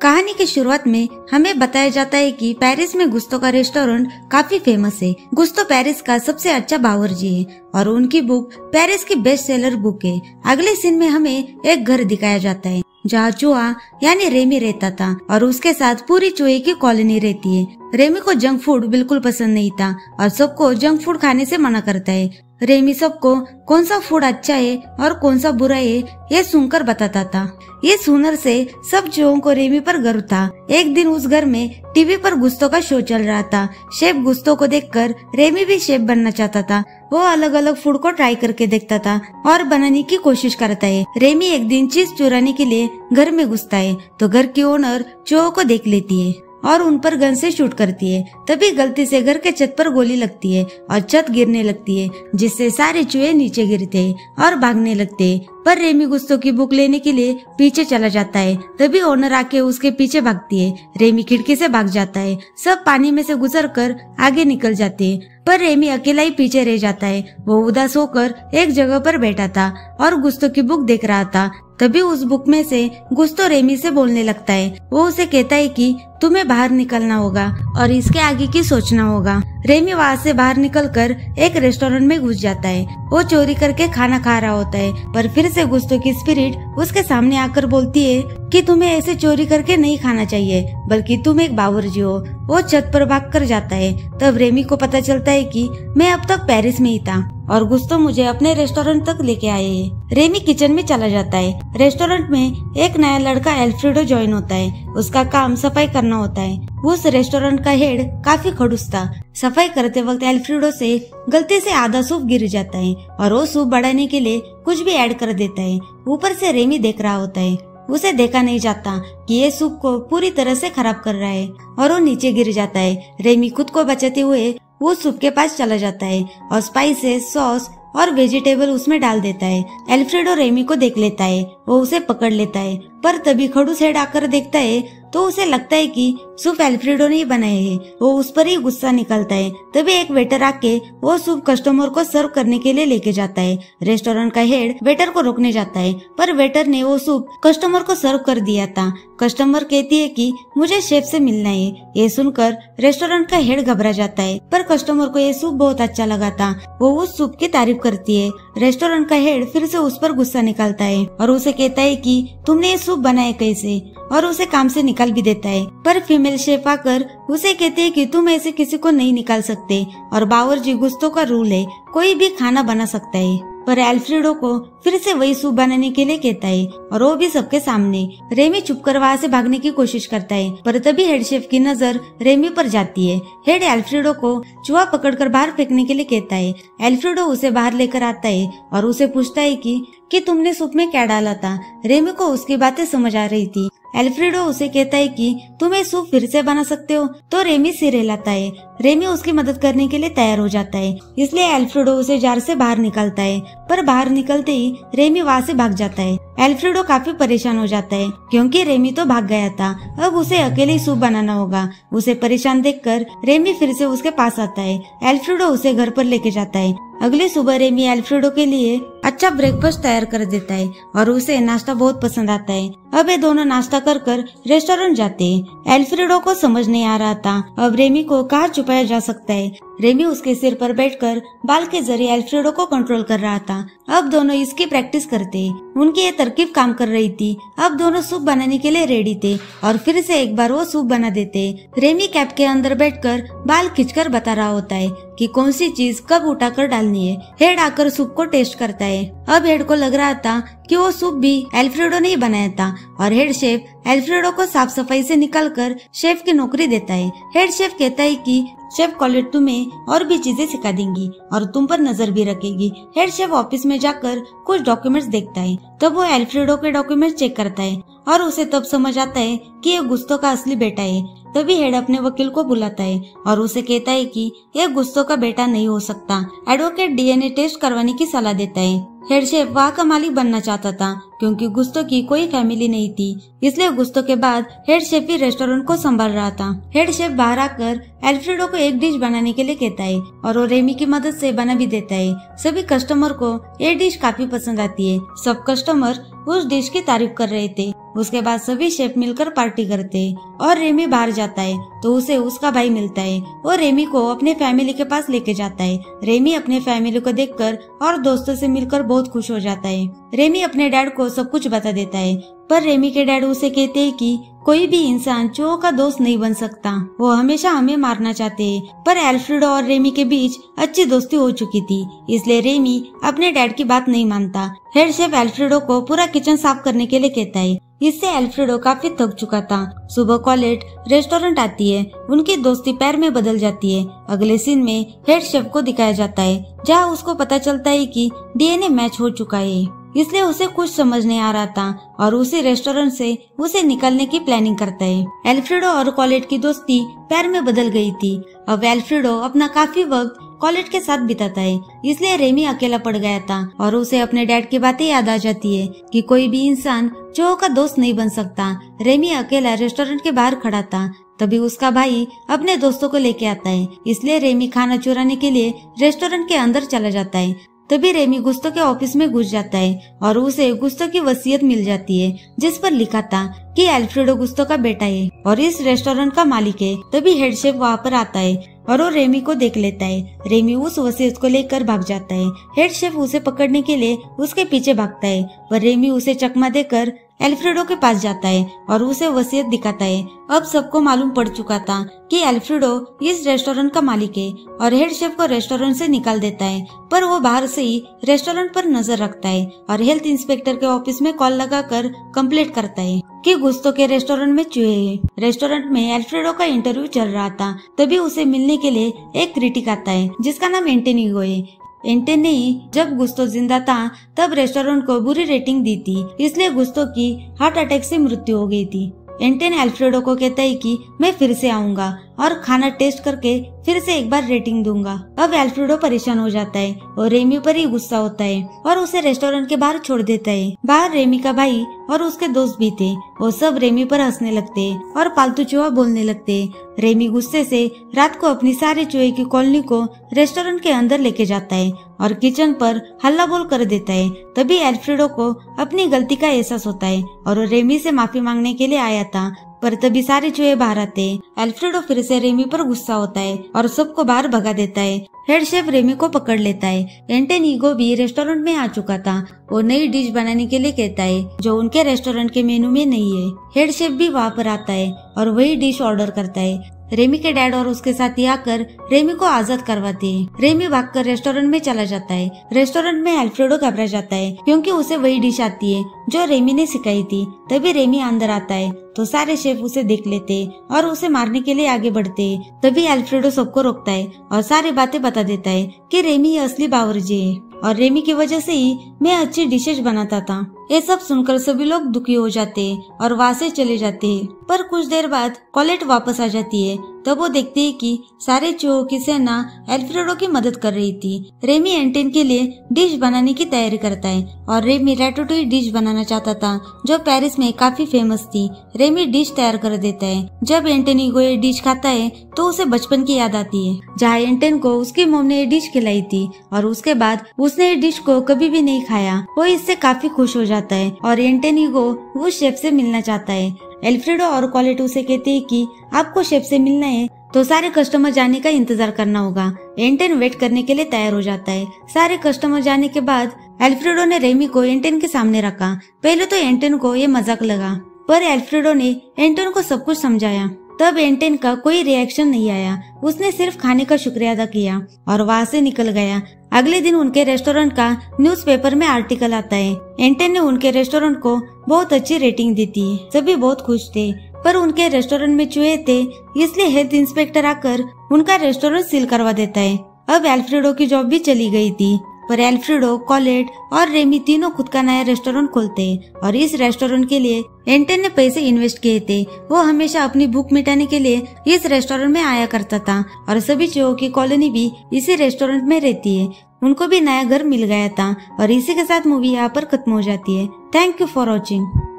कहानी की शुरुआत में हमें बताया जाता है कि पेरिस में गुस्तो का रेस्टोरेंट काफी फेमस है। गुस्तो पेरिस का सबसे अच्छा बावर्ची है और उनकी बुक पेरिस की बेस्ट सेलर बुक है। अगले सीन में हमें एक घर दिखाया जाता है जहाँ चूहा यानी रेमी रहता था और उसके साथ पूरी चूहे की कॉलोनी रहती है। रेमी को जंक फूड बिल्कुल पसंद नहीं था और सबको जंक फूड खाने से मना करता है। रेमी सबको कौन सा फूड अच्छा है और कौन सा बुरा है ये सुनकर बताता था। ये सुनर से सब चूहों को रेमी पर गर्व था। एक दिन उस घर में टीवी पर गुस्तो का शो चल रहा था। शेफ गुस्तो को देखकर रेमी भी शेफ बनना चाहता था। वो अलग अलग फूड को ट्राई करके देखता था और बनाने की कोशिश करता है। रेमी एक दिन चीज चुराने के लिए घर में घुसता है तो घर की ओनर चूहों को देख लेती है और उन पर गन से शूट करती है। तभी गलती से घर के छत पर गोली लगती है और छत गिरने लगती है जिससे सारे चूहे नीचे गिरते हैं और भागने लगते हैं। पर रेमी गुस्तो की बुक लेने के लिए पीछे चला जाता है। तभी ओनर आके उसके पीछे भागती है। रेमी खिड़की से भाग जाता है। सब पानी में से गुजरकर आगे निकल जाते हैं पर रेमी अकेला ही पीछे रह जाता है। वो उदास होकर एक जगह पर बैठा था और गुस्तो की बुक देख रहा था। तभी उस बुक में से गुस्तो रेमी से बोलने लगता है। वो उसे कहता है कि तुम्हें बाहर निकलना होगा और इसके आगे की सोचना होगा। रेमी वहाँ से बाहर निकलकर एक रेस्टोरेंट में घुस जाता है। वो चोरी करके खाना खा रहा होता है पर फिर से गुस्तो की स्पिरिट उसके सामने आकर बोलती है कि तुम्हें ऐसे चोरी करके नहीं खाना चाहिए बल्कि तुम एक बावर्ची हो। वो छत पर भाग कर जाता है। तब रेमी को पता चलता है कि मैं अब तक पेरिस में ही था और गुस्तो मुझे अपने रेस्टोरेंट तक लेके आए हैं। रेमी किचन में चला जाता है। रेस्टोरेंट में एक नया लड़का एल्फ्रेडो ज्वाइन होता है। उसका काम सफाई करना होता है। उस रेस्टोरेंट का हेड काफी खड़ूस था। सफाई करते वक्त एल्फ्रेडो से गलती से आधा सूप गिर जाता है और वो सूप बढ़ाने के लिए कुछ भी ऐड कर देता है। ऊपर से रेमी देख रहा होता है। उसे देखा नहीं जाता कि ये सूप को पूरी तरह से खराब कर रहा है और वो नीचे गिर जाता है। रेमी खुद को बचाते हुए वो सूप के पास चला जाता है और स्पाइसेस, सॉस और वेजिटेबल उसमें डाल देता है। एल्फ्रेडो रेमी को देख लेता है। वो उसे पकड़ लेता है पर तभी खड़ूस हेड आकर देखता है तो उसे लगता है कि सूप एल्फ्रेडो ने ही बनाए है। वो उस पर ही गुस्सा निकलता है। तभी एक वेटर आके वो सूप कस्टमर को सर्व करने के लिए लेके जाता है। रेस्टोरेंट का हेड वेटर को रोकने जाता है पर वेटर ने वो सूप कस्टमर को सर्व कर दिया था। कस्टमर कहती है कि मुझे शेफ से मिलना है। ये सुनकर रेस्टोरेंट का हेड घबरा जाता है पर कस्टमर को ये सूप बहुत अच्छा लगा था। वो उस सूप की तारीफ करती है। रेस्टोरेंट का हेड फिर से उस पर गुस्सा निकालता है और उसे कहता है कि तुमने ये सूप बनाया कैसे और उसे काम से निकाल भी देता है। पर फीमेल शेफ आकर उसे कहती है कि तुम ऐसे किसी को नहीं निकाल सकते और बावर्ची गुस्तो का रूल है, कोई भी खाना बना सकता है। पर एल्फ्रेडो को फिर से वही सूप बनाने के लिए कहता है और वो भी सबके सामने। रेमी छुपकर वहाँ से भागने की कोशिश करता है पर तभी हेड शेफ की नजर रेमी पर जाती है। हेड एल्फ्रेडो को चूहा पकड़कर बाहर फेंकने के लिए कहता है। एल्फ्रेडो उसे बाहर लेकर आता है और उसे पूछता है कि तुमने सूप में क्या डाला था। रेमी को उसकी बातें समझ आ रही थी। एल्फ्रेडो उसे कहता है कि तुम ये सूप फिर से बना सकते हो तो रेमी सिर हिलाता है। रेमी उसकी मदद करने के लिए तैयार हो जाता है इसलिए एल्फ्रेडो उसे जार से बाहर निकालता है पर बाहर निकलते ही रेमी वहाँ से भाग जाता है। एल्फ्रेडो काफी परेशान हो जाता है क्योंकि रेमी तो भाग गया था। अब उसे अकेले ही सूप बनाना होगा। उसे परेशान देखकर रेमी फिर से उसके पास आता है। एल्फ्रेडो उसे घर पर लेके जाता है। अगली सुबह रेमी एल्फ्रेडो के लिए अच्छा ब्रेकफास्ट तैयार कर देता है और उसे नाश्ता बहुत पसंद आता है। अब ये दोनों नाश्ता कर कर रेस्टोरेंट जाते हैं। एल्फ्रेडो को समझ नहीं आ रहा था अब रेमी को कहाँ छुपाया जा सकता है। रेमी उसके सिर पर बैठकर बाल के जरिए एल्फ्रेडो को कंट्रोल कर रहा था। अब दोनों इसकी प्रैक्टिस करते। उनकी ये तरकीब काम कर रही थी। अब दोनों सूप बनाने के लिए रेडी थे और फिर से एक बार वो सूप बना देते। रेमी कैप के अंदर बैठकर बाल खींचकर बता रहा होता है कि कौन सी चीज कब उठाकर डालनी है। हेड आकर सूप को टेस्ट करता है। अब हेड को लग रहा था कि वो सूप भी एल्फ्रेडो ने ही बनाया था और हेड शेफ एल्फ्रेडो को साफ सफाई से निकालकर शेफ की नौकरी देता है। हेड शेफ कहता है कि शेफ कॉलेट तुम्हें और भी चीजें सिखा देंगी और तुम पर नजर भी रखेगी। हेड शेफ ऑफिस में जाकर कुछ डॉक्यूमेंट्स देखता है। तब वो एल्फ्रेडो के डॉक्यूमेंट्स चेक करता है और उसे तब समझ आता है कि ये गुस्तो का असली बेटा है। तभी हेड अपने वकील को बुलाता है और उसे कहता है कि यह गुस्तो का बेटा नहीं हो सकता। एडवोकेट डीएनए टेस्ट करवाने की सलाह देता है। हेड शेफ वहाँ का मालिक बनना चाहता था, क्योंकि गुस्तो की कोई फैमिली नहीं थी, इसलिए गुस्तो के बाद हेड शेफ ही रेस्टोरेंट को संभाल रहा था। हेड शेफ बाहर आकर एल्फ्रेडो को एक डिश बनाने के लिए कहता है और वो रेमी की मदद से बना भी देता है। सभी कस्टमर को ये डिश काफी पसंद आती है। सब कस्टमर उस डिश की तारीफ कर रहे थे। उसके बाद सभी शेफ मिलकर पार्टी करते और रेमी बाहर जाता है तो उसे उसका भाई मिलता है और रेमी को अपने फैमिली के पास लेके जाता है। रेमी अपने फैमिली को देखकर और दोस्तों से मिलकर बहुत खुश हो जाता है। रेमी अपने डैड को सब कुछ बता देता है, पर रेमी के डैड उसे कहते हैं कि कोई भी इंसान चूहों का दोस्त नहीं बन सकता, वो हमेशा हमें मारना चाहते हैं। पर एल्फ्रेडो और रेमी के बीच अच्छी दोस्ती हो चुकी थी, इसलिए रेमी अपने डैड की बात नहीं मानता। हेड शेफ एल्फ्रेडो को पूरा किचन साफ करने के लिए कहता है। इससे एल्फ्रेडो काफी थक चुका था। सुबह कॉलेट रेस्टोरेंट आती है, उनकी दोस्ती पैर में बदल जाती है। अगले सीन में हेड शेफ को दिखाया जाता है, जहाँ उसको पता चलता है कि डीएनए मैच हो चुका है, इसलिए उसे कुछ समझ नहीं आ रहा था और उसी रेस्टोरेंट से उसे निकलने की प्लानिंग करता है। एल्फ्रेडो और कॉलेट की दोस्ती पैर में बदल गई थी। अब एल्फ्रेडो अपना काफी वक्त कॉलेट के साथ बिताता है, इसलिए रेमी अकेला पड़ गया था और उसे अपने डैड की बातें याद आ जाती है कि कोई भी इंसान चूहों का दोस्त नहीं बन सकता। रेमी अकेला रेस्टोरेंट के बाहर खड़ा था, तभी उसका भाई अपने दोस्तों को लेके आता है, इसलिए रेमी खाना चुराने के लिए रेस्टोरेंट के अंदर चला जाता है। तभी रेमी गुस्तो के ऑफिस में घुस जाता है और उसे गुस्तो की वसीयत मिल जाती है, जिस पर लिखा था कि एल्फ्रेडो गुस्तो का बेटा है और इस रेस्टोरेंट का मालिक है। तभी हेड शेफ वहाँ पर आता है और वो रेमी को देख लेता है। रेमी उस वसीयत को लेकर भाग जाता है। हेड शेफ उसे पकड़ने के लिए उसके पीछे भागता है, पर रेमी उसे चकमा देकर एल्फ्रेडो के पास जाता है और उसे वसीयत दिखाता है। अब सबको मालूम पड़ चुका था कि एल्फ्रेडो इस रेस्टोरेंट का मालिक है और हेड शेफ को रेस्टोरेंट से निकाल देता है, पर वो बाहर से ही रेस्टोरेंट पर नजर रखता है और हेल्थ इंस्पेक्टर के ऑफिस में कॉल लगाकर कंप्लेंट करता है कि गुस्तो के रेस्टोरेंट में चूहे हैं। रेस्टोरेंट में एल्फ्रेडो का इंटरव्यू चल रहा था, तभी उसे मिलने के लिए एक क्रिटिक आता है जिसका नाम एंटोनिगो है। एंटन ने जब गुस्तो जिंदा था तब रेस्टोरेंट को बुरी रेटिंग दी थी, इसलिए गुस्तो की हार्ट अटैक से मृत्यु हो गई थी। एंटन एल्फ्रेडो को कहता है कि मैं फिर से आऊंगा और खाना टेस्ट करके फिर से एक बार रेटिंग दूंगा। अब एल्फ्रेडो परेशान हो जाता है और रेमी पर ही गुस्सा होता है और उसे रेस्टोरेंट के बाहर छोड़ देता है। बाहर रेमी का भाई और उसके दोस्त भी थे, वो सब रेमी पर हंसने लगते और पालतू चूहा बोलने लगते। रेमी गुस्से से रात को अपनी सारे चूहे की कॉलोनी को रेस्टोरेंट के अंदर लेके जाता है और किचन पर हल्ला बोल कर देता है। तभी एल्फ्रेडो को अपनी गलती का एहसास होता है और वो रेमी से माफी मांगने के लिए आया था, पर तभी सारे चूहे बाहर आते हैं। एल्फ्रेडो फिर से रेमी पर गुस्सा होता है और सबको बाहर भगा देता है। हेड शेफ रेमी को पकड़ लेता है। एंटोनिगो भी रेस्टोरेंट में आ चुका था। वो नई डिश बनाने के लिए कहता है जो उनके रेस्टोरेंट के मेनू में नहीं है। हेड शेफ भी वहाँ पर आता है और वही डिश ऑर्डर करता है। रेमी के डैड और उसके साथी आकर रेमी को आजाद करवाते हैं। रेमी भागकर रेस्टोरेंट में चला जाता है। रेस्टोरेंट में एल्फ्रेडो घबरा जाता है क्योंकि उसे वही डिश आती है जो रेमी ने सिखाई थी। तभी रेमी अंदर आता है तो सारे शेफ उसे देख लेते और उसे मारने के लिए आगे बढ़ते। तभी एल्फ्रेडो सबको रोकता है और सारी बातें बता देता है कि रेमी असली बावर्ची है और रेमी की वजह से ही मैं अच्छी डिशेज बनाता था। ये सब सुनकर सभी लोग दुखी हो जाते हैं और वहाँ से चले जाते हैं। पर कुछ देर बाद कॉलेट वापस आ जाती है, तब वो देखते हैं कि सारे चूहों की सेना एल्फ्रेडो की मदद कर रही थी। रेमी एंटन के लिए डिश बनाने की तैयारी करता है और रेमी रैटाटोई डिश बनाना चाहता था जो पेरिस में काफी फेमस थी। रेमी डिश तैयार कर देता है। जब एंटोनिगो ये डिश खाता है तो उसे बचपन की याद आती है जहाँ एंटन को उसकी मॉम ने ये डिश खिलाई थी और उसके बाद उसने ये डिश को कभी भी नहीं खाया। वो इससे काफी खुश हो जाता है और एंटोनिगो उस शेफ से मिलना चाहता है। एल्फ्रेडो और कॉलेट उसे कहते हैं कि आपको शेफ से मिलना है तो सारे कस्टमर जाने का इंतजार करना होगा। एंटन वेट करने के लिए तैयार हो जाता है। सारे कस्टमर जाने के बाद एल्फ्रेडो ने रेमी को एंटन के सामने रखा। पहले तो एंटन को ये मजाक लगा, पर एल्फ्रेडो ने एंटन को सब कुछ समझाया। तब एंटन का कोई रिएक्शन नहीं आया, उसने सिर्फ खाने का शुक्रिया अदा किया और वहाँ से निकल गया। अगले दिन उनके रेस्टोरेंट का न्यूज़पेपर में आर्टिकल आता है। एंटन ने उनके रेस्टोरेंट को बहुत अच्छी रेटिंग दी थी। सभी बहुत खुश थे, पर उनके रेस्टोरेंट में चूहे थे, इसलिए हेल्थ इंस्पेक्टर आकर उनका रेस्टोरेंट सील करवा देता है। अब एल्फ्रेडो की जॉब भी चली गई थी। पर एल्फ्रेडो, कॉलेट और रेमी तीनों खुद का नया रेस्टोरेंट खोलते हैं और इस रेस्टोरेंट के लिए एंटन ने पैसे इन्वेस्ट किए थे। वो हमेशा अपनी भूख मिटाने के लिए इस रेस्टोरेंट में आया करता था और सभी चूहों की कॉलोनी भी इसी रेस्टोरेंट में रहती है। उनको भी नया घर मिल गया था और इसी के साथ मूवी यहाँ पर खत्म हो जाती है। Thank you for watching.